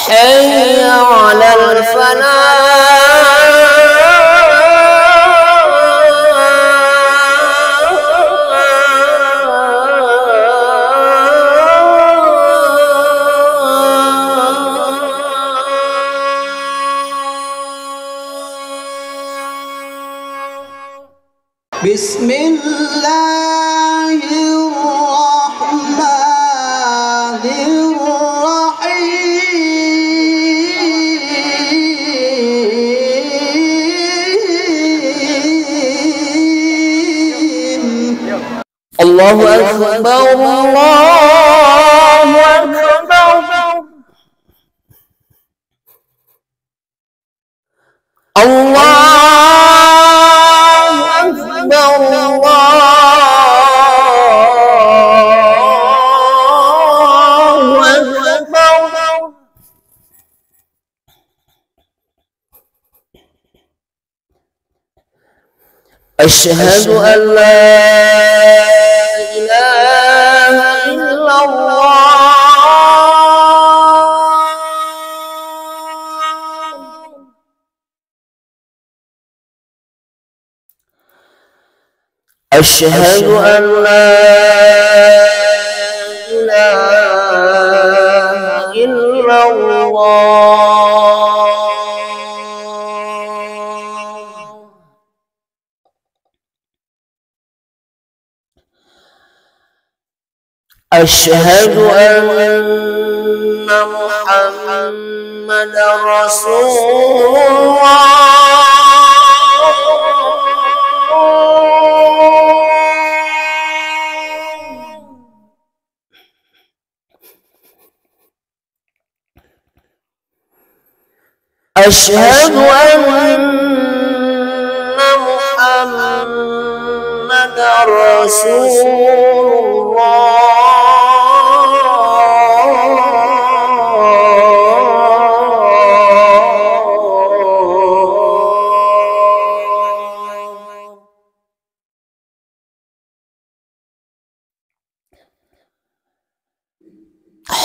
حي على الفلاح. بسم الله الرحمن الرحيم. الله أكبر الله أكبر. الله أكبر الله أكبر. أشهد أن لا إله إلا الله. أشهد أن لا إله إلا الله. أشهد أن محمدا رسول الله. أشهد أن محمدا رسول الله.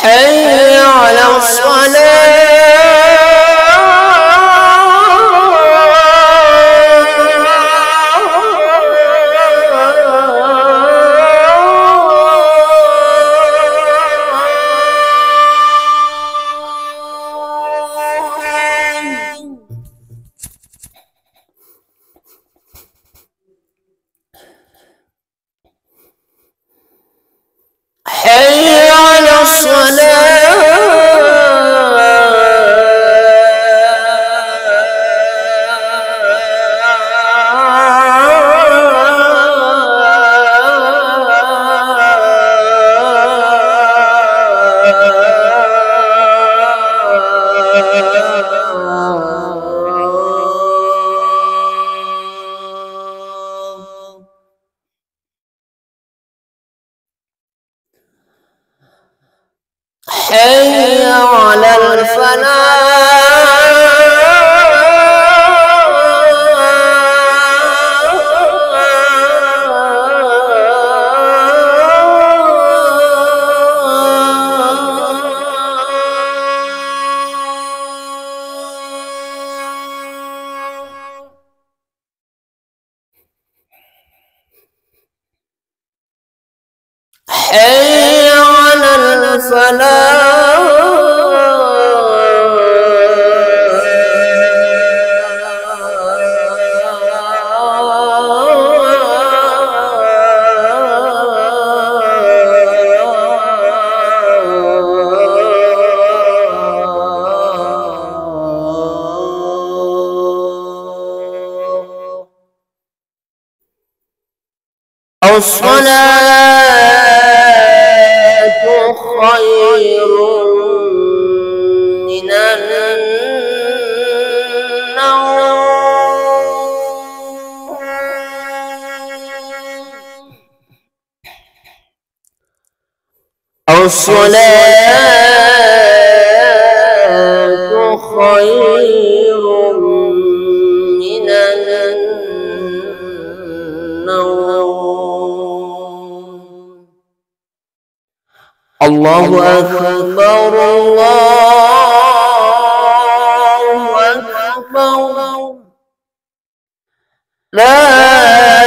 حي على الصلاة. حي على الصلاة. حي على الفلاح. حي على الفلاح. الصلاة خير من النوم. الصلاة خير من النوم. الله أكبر الله ما